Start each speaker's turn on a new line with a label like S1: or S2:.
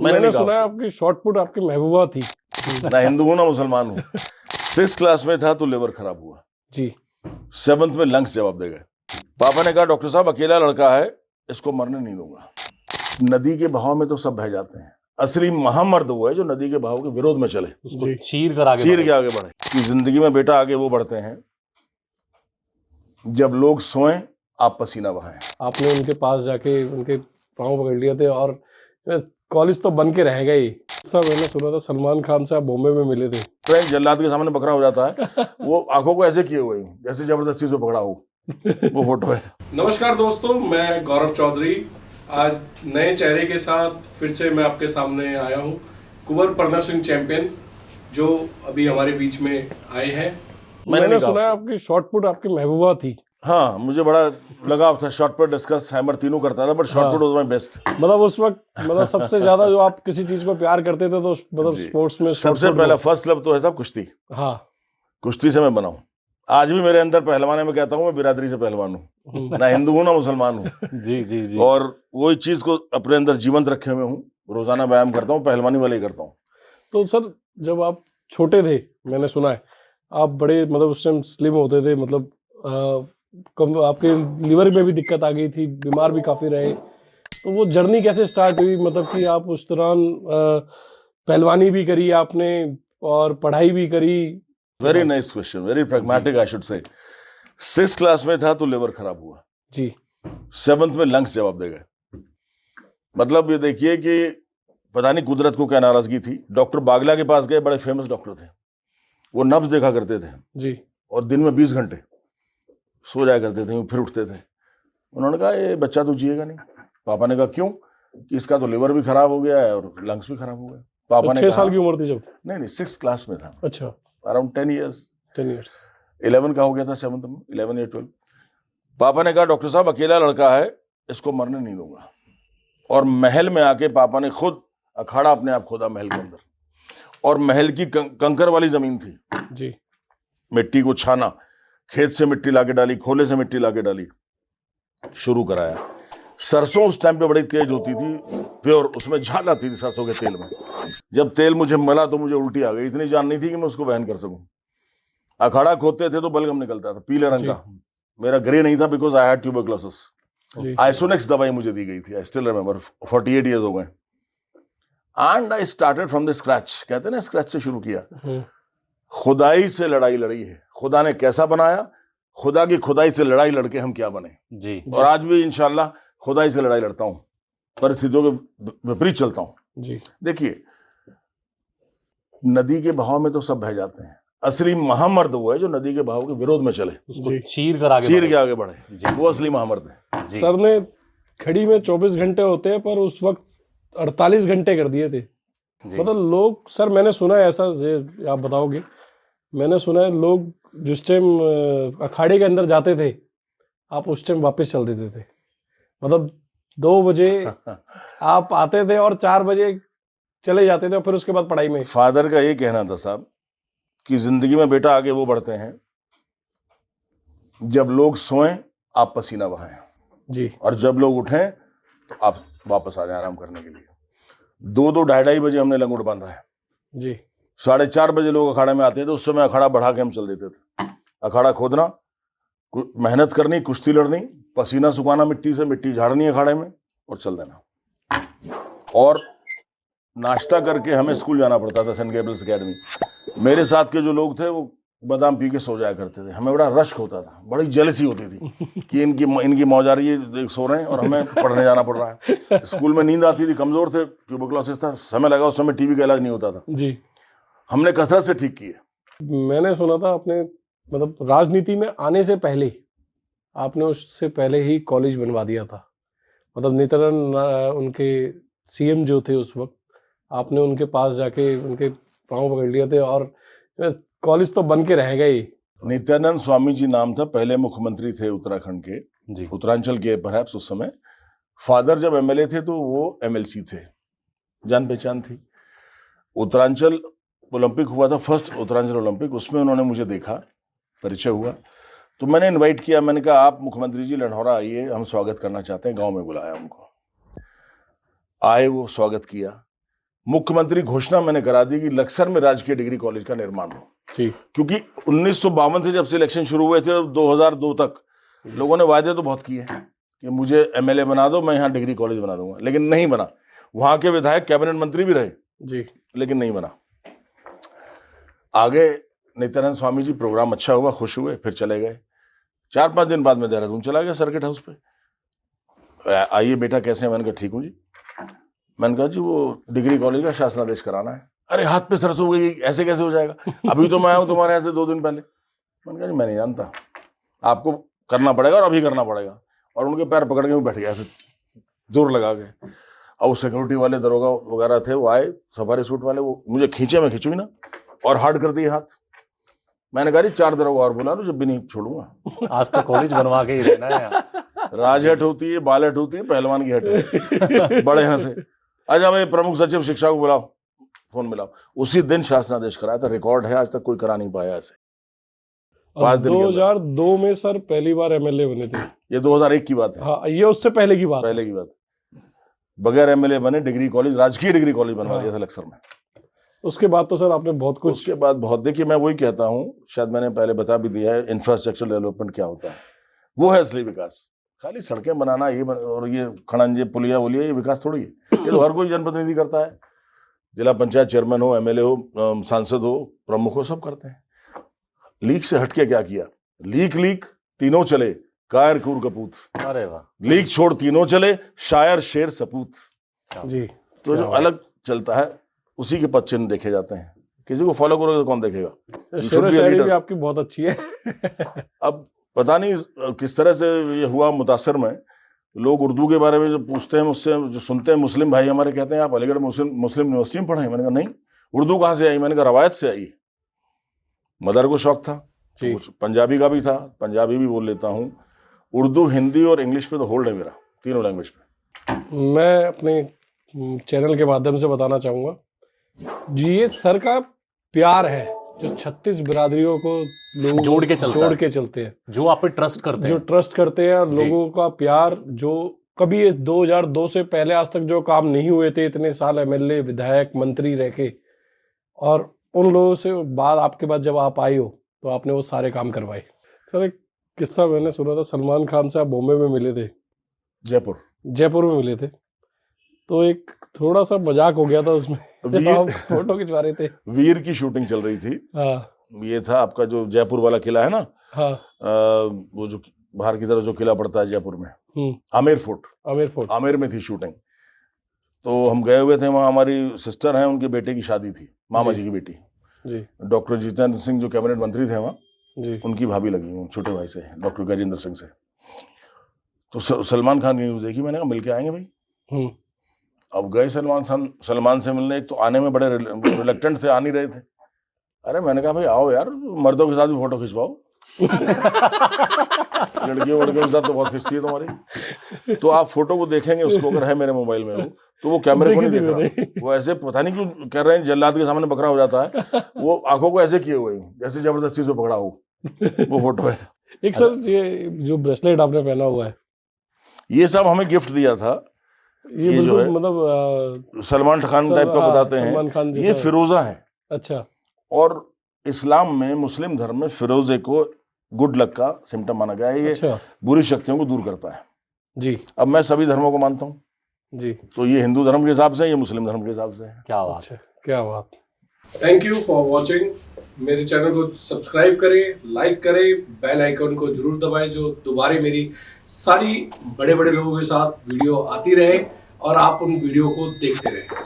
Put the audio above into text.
S1: मैंने सुना है आपकी शॉर्ट पुट आपकी महबूबा थी।
S2: ना हिंदू हूँ ना मुसलमान हूँ। 6th क्लास में था तो लिवर खराब हुआ
S1: जी।
S2: 7th में लंग्स जवाब दे गए। पापा ने कहा डॉक्टर साहब अकेला लड़का है, इसको मरने नहीं दूंगा। नदी के बहाव में तो सब बह जाते हैं, असली महामर्द वो है जो नदी के बहाव के विरोध में चले,
S3: उसको चीर के आगे
S2: बढ़े। कि जिंदगी में बेटा आगे वो बढ़ते हैं जब लोग सोएं आप पसीना बहाएं।
S1: आपने उनके पास जाके उनके पाँव पकड़ लिए थे और कॉलेज तो बन के रह गए। सर मैंने सुना था सलमान खान से आप बॉम्बे में मिले थे।
S2: फ्रेंड जल्लाद के सामने बकरा हो जाता है, वो आंखों को ऐसे किए हुए हैं जैसे जबरदस्ती से पकड़ा हो, वो फोटो है।
S1: नमस्कार दोस्तों, मैं गौरव चौधरी आज नए चेहरे के साथ फिर से मैं आपके सामने आया हूँ। कुंवर परनर सिंह चैंपियन जो अभी हमारे बीच में आए हैं। मैंने सुना है आपकी शॉर्ट पुट आपकी महबूबा थी।
S2: हाँ, मुझे बड़ा लगाव था शॉट पुट, डिस्कस, हैमर तीनों करता था, but shot put was my best.
S1: मतलब उस वक्त मतलब सबसे ज्यादा जो आप किसी चीज को प्यार करते थे तो मतलब स्पोर्ट्स में
S2: सबसे पहला फर्स्ट लव तो है साहब कुश्ती।
S1: हाँ,
S2: कुश्ती से मैं बना हूँ। आज भी मेरे अंदर पहलवान है, मैं कहता हूँ मैं बिरादरी से पहलवान हूँ, ना हिंदू हूँ ना मुसलमान हूँ।
S3: जी जी जी।
S2: और वही चीज को अपने अंदर जीवंत रखे हुए हूँ, रोजाना व्यायाम करता हूँ, पहलवानी वाले ही करता हूँ।
S1: तो सर जब आप छोटे थे, मैंने सुना है आप बड़े मतलब उस टाइम स्लिम होते थे, मतलब कम आपके लिवर में भी दिक्कत आ गई थी, बीमार भी काफी रहे। तो वो जर्नी कैसे स्टार्ट हुई, मतलब कि आप उस दौरान पहलवानी भी करी आपने और पढ़ाई भी करी?
S2: Very nice question, very pragmatic I should say. 6th class में था तो लिवर खराब हुआ
S1: जी।
S2: 7th में लंग्स जवाब दे गए। मतलब ये देखिए कि पता नहीं कुदरत को क्या नाराजगी थी। डॉक्टर बागला के पास गए, बड़े फेमस डॉक्टर थे, वो नब्ज देखा करते थे
S1: जी।
S2: और दिन में 20 घंटे सो जाया करते थे, फिर उठते थे। उन्होंने कहा ये बच्चा तो जिएगा नहीं। पापा ने कहा क्यों? कि इसका तो लिवर भी खराब हो गया है और लंग्स भी खराब हो गए। पापा ने
S1: 6 साल की उम्र थी जब?
S2: नहीं 6th क्लास में था।
S1: अच्छा,
S2: अराउंड 10 ईयर्स।
S1: 10 ईयर्स।
S2: 11 का हो गया था, 7th में 11 या 12। पापा ने कहा डॉक्टर साहब अकेला लड़का है, इसको मरने नहीं दूंगा। और महल में आके पापा ने खुद अखाड़ा अपने आप खोदा महल के अंदर, और महल की कंकर वाली जमीन थी
S1: जी।
S2: मिट्टी को छाना, खेत से मिट्टी लाके डाली, खोले से मिट्टी लाके डाली, शुरू कराया। सरसों उस टाइम पे बड़ी तेज होती थी, प्योर, उसमें झाल आती थी सरसों के तेल में। जब तेल मुझे मला तो मुझे उल्टी आ गई, इतनी जान नहीं थी कि मैं उसको वहन कर सकूं। अखाड़ा खोदते थे तो बलगम निकलता था पीले रंग का, मेरा ग्रे नहीं था बिकॉज आई हैड ट्यूबरकुलोसिस। आइसोनेक्स दवाई मुझे दी गई थी, आई स्टिल रिमेंबर, 48 ईयर्स हो गए। And I started from the scratch, कहते हैं ना स्क्रैच से शुरू किया। खुदाई से लड़ाई लड़ी है, खुदा ने कैसा बनाया, खुदा की खुदाई से लड़ाई लड़के हम क्या बने
S3: जी।
S2: और आज भी इंशाल्लाह खुदाई से लड़ाई लड़ता हूँ, परिस्थितियों के विपरीत चलता हूँ जी। देखिए नदी के बहाव में तो सब बह जाते हैं, असली महामर्द वो है जो नदी के बहाव के विरोध में चले,
S3: उसको चीर के आगे
S2: बढ़े, वो असली महामर्द है।
S1: सर ने खड़ी में 24 घंटे होते हैं पर उस वक्त 48 घंटे कर दिए थे। मतलब लोग, सर मैंने सुना है ऐसा, आप बताओगे, मैंने सुना है लोग जिस टाइम अखाड़े के अंदर जाते थे आप उस टाइम वापस चल देते थे। मतलब 2 बजे आप आते थे और 4 बजे चले जाते थे और फिर उसके बाद पढ़ाई में।
S2: फादर का ये कहना था साहब कि जिंदगी में बेटा आगे वो बढ़ते हैं जब लोग सोएं आप पसीना बहाएं
S1: जी,
S2: और जब लोग उठें तो आप वापस आ जाएं आराम करने के लिए। 2-2, 2:30 बजे हमने लंगोट बांधा है
S1: जी।
S2: 4:30 बजे लोग अखाड़े में आते थे, उस समय अखाड़ा बढ़ा के हम चल देते थे। अखाड़ा खोदना, मेहनत करनी, कुश्ती लड़नी, पसीना सुखाना मिट्टी से, मिट्टी झाड़नी अखाड़े में और चल देना। और नाश्ता करके हमें स्कूल जाना पड़ता था, सेंट गैब्रियल्स एकेडमी। मेरे साथ के जो लोग थे वो बादाम पी के सो जाया करते थे, हमें बड़ा रश्क होता था, बड़ी जेलसी होती थी कि इनकी मौज आ रही है, सो रहे हैं और हमें पढ़ने जाना पड़ रहा है। स्कूल में नींद आती थी, कमजोर थे, ट्यूबरकुलोसिस था, समय लगा, उस समय टीबी का इलाज नहीं होता था
S1: जी।
S2: हमने कसरत से ठीक किए।
S1: मैंने सुना था आपने मतलब राजनीति में आने से पहले आपने उससे पहले ही कॉलेज बनवा दिया था। मतलब नित्यानंद उनके सीएम जो थे उस वक्त, आपने उनके पास जाके उनके पाँव पकड़ लिए थे और कॉलेज तो बन के रह गए।
S2: नित्यानंद स्वामी जी नाम था, पहले मुख्यमंत्री थे उत्तराखंड के जी, उत्तरांचल के परहैप्स उस समय। फादर जब एमएलए थे तो वो एमएलसी थे, जान पहचान थी। उत्तरांचल ओलंपिक हुआ था, फर्स्ट उत्तरांचल ओलंपिक, उसमें उन्होंने मुझे देखा, परिचय हुआ, तो मैंने इनवाइट किया। मैंने कहा आप मुख्यमंत्री जी लढौरा आइए, हम स्वागत करना चाहते हैं। गांव में बुलाया उनको, आए, वो स्वागत किया। मुख्यमंत्री घोषणा मैंने करा दी कि लक्सर में राजकीय डिग्री कॉलेज का निर्माण हो।
S1: ठीक।
S2: क्योंकि 1952 से जब से इलेक्शन शुरू हुए थे और 2002 तक लोगों ने वायदे तो बहुत किए कि मुझे एमएलए बना दो, मैं यहाँ डिग्री कॉलेज बना दूंगा, लेकिन नहीं बना। वहां के विधायक कैबिनेट मंत्री भी रहे
S1: जी, लेकिन
S2: नहीं बना। आगे नित्यानंद स्वामी जी, प्रोग्राम अच्छा हुआ, खुश हुए, फिर चले गए। 4-5 दिन बाद में देहरादून चला गया सर्किट हाउस पे। आइए बेटा, कैसे हैं? मैंने कहा ठीक हूँ जी। मैंने कहा जी वो डिग्री कॉलेज का शासनादेश कराना है। अरे हाथ पे सरस हो गई, ऐसे कैसे हो जाएगा? अभी तो मैं आया हूँ तुम्हारे यहाँ से 2 दिन पहले। मैंने कहा जी मैं नहीं जानता, आपको करना पड़ेगा और अभी करना पड़ेगा। और उनके पैर पकड़ के वो बैठ गया, ऐसे जोर लगा के। और वो सिक्योरिटी वाले दरोगा वगैरह थे, वो आए सफारी सूट वाले, वो मुझे खींचे, मैं खींचू ही ना, और हार्ड कर दिए हाथ। मैंने कहा जी 4 दरोगा और बुला लो, जब भी नहीं छोड़ूंगा।
S3: आज तो कॉलेज बनवा के ही रहना है।
S2: राजहट होती है, बालहट होती है, पहलवान की हट है। बड़े यहाँ से अच्छा भाई प्रमुख सचिव शिक्षा को बुलाओ, फोन मिलाओ। उसी दिन शासनादेश कराया था। रिकॉर्ड है, आज तक कोई करा नहीं पाया ऐसे। 5 दिन
S1: 2002 में सर पहली बार एमएलए बने थे।
S2: ये 2001 की बात है।
S1: हाँ, ये उससे पहले की बात है।
S2: पहले की बात। बगैर एमएलए बने डिग्री कॉलेज, राजकीय डिग्री कॉलेज बनवा दिया था लक्सर में।
S1: उसके बाद तो सर आपने बहुत कुछ,
S2: उसके बाद बहुत, देखिए मैं वही कहता हूँ, शायद मैंने पहले बता भी दिया है, इंफ्रास्ट्रक्चर डेवलपमेंट क्या होता है। वो है असली विकास। खाली सड़कें बनाना और ये खड़ंजे पुलिया वुलिया, ये विकास थोड़ी है। ये तो हर कोई जनप्रतिनिधि करता है, जिला पंचायत चेयरमैन हो, एमएलए हो, सांसद हो, प्रमुख हो, सब करते हैं। लीक से हटके क्या किया? लीक तीनों चले, कायर कूर कपूत।
S3: अरे वाह।
S2: लीक छोड़ तीनों चले, शायर शेर सपूत
S1: जी।
S2: तो जो अलग चलता है उसी के पद चिन्ह देखे जाते हैं। किसी को फॉलो करोगे तो कौन देखेगा?
S1: शेर शायरी भी आपकी बहुत अच्छी है।
S2: अब पता नहीं किस तरह से ये हुआ मुतासर में। लोग उर्दू के बारे में जो पूछते हैं मुझसे, जो सुनते हैं, मुस्लिम भाई हमारे कहते हैं आप अलीगढ़ मुस्लिम यूनिवर्सिटी में पढ़े हैं। मैंने कहा नहीं, उर्दू कहाँ से आई? मैंने कहा रवायत से आई। मदर को शौक था, पंजाबी का भी था, पंजाबी भी बोल लेता हूँ। उर्दू, हिंदी और इंग्लिश पे तो होल्ड है मेरा, तीनों लैंग्वेज पे।
S1: मैं अपने चैनल के माध्यम से बताना चाहूँगा जी, ये सर का प्यार है जो 36 बिरादरियों को लोग जोड़ के चलते हैं,
S3: जो आप पे ट्रस्ट करते हैं,
S1: जो ट्रस्ट करते हैं। और लोगों का प्यार, जो कभी 2002 से पहले आज तक जो काम नहीं हुए थे, इतने साल एमएलए, विधायक, मंत्री रह के, और उन लोगों से बाद आपके बाद जब आप आई हो तो आपने वो सारे काम करवाए। सर एक किस्सा मैंने सुना था, सलमान खान से आप बॉम्बे में मिले थे, जयपुर में मिले थे, तो एक थोड़ा सा मजाक हो गया था उसमें। आप फोटो खिंचवा रहे थे,
S2: वीर की शूटिंग चल रही थी।
S1: हाँ।
S2: ये था आपका जो जयपुर वाला किला है ना,
S1: हाँ।
S2: वो जो बाहर की तरफ जो किला पड़ता है जयपुर में, आमेर फोर्ट, आमेर में थी शूटिंग। तो हम गए हुए थे वहाँ, हमारी सिस्टर हैं, उनके बेटे की शादी थी, मामा जी की बेटी जी। डॉक्टर जितेंद्र सिंह जो कैबिनेट मंत्री थे वहाँ जी, उनकी भाभी लगी, छोटे भाई से, डॉक्टर गजेंद्र सिंह से। तो सलमान खान की न्यूज़ देखी, मैंने कहा मिल के आएंगे भाई। अब गए सलमान से मिलने। एक तो आने में बड़े रिलक्टेंट थे, आ नहीं रहे थे। अरे मैंने कहा भाई आओ यार, मर्दों के साथ भी फोटो खिंचवाओ। लड़कियों के साथ तो बहुत खिंचती है तुम्हारी। तो आप फोटो को देखेंगे, उसको अगर है मेरे मोबाइल में वो, तो वो कैमरे को नहीं देख रहा, वो ऐसे पता नहीं क्यों कर रहे हैं, जल्लाद के सामने बकरा हो जाता है, वो आंखों को ऐसे किए हुए जैसे जबरदस्ती से पकड़ा हो। वो फोटो है।
S1: एक सर ये जो ब्रेसलेट आपने पहना हुआ है, ये
S2: सब हमें गिफ्ट दिया था। ये जो है मतलब सलमान खान टाइप का बताते हैं, ये फिरोजा है।
S1: अच्छा।
S2: और इस्लाम में, मुस्लिम धर्म में फिरोजे को गुड लक का सिम्टम माना गया है। ये अच्छा। बुरी शक्तियों को दूर करता है जी। अब मैं सभी धर्मों को मानता हूँ जी, तो ये हिंदू धर्म के हिसाब से, ये मुस्लिम धर्म के हिसाब से है।
S3: क्या बात है,
S1: क्या बात। Thank you for watching. मेरे चैनल को सब्सक्राइब करें, लाइक करें, बेल आइकन को जरूर दबाएं, जो दोबारा मेरी सारी बड़े बड़े लोगों के साथ वीडियो आती रहे और आप उन वीडियो को देखते रहें।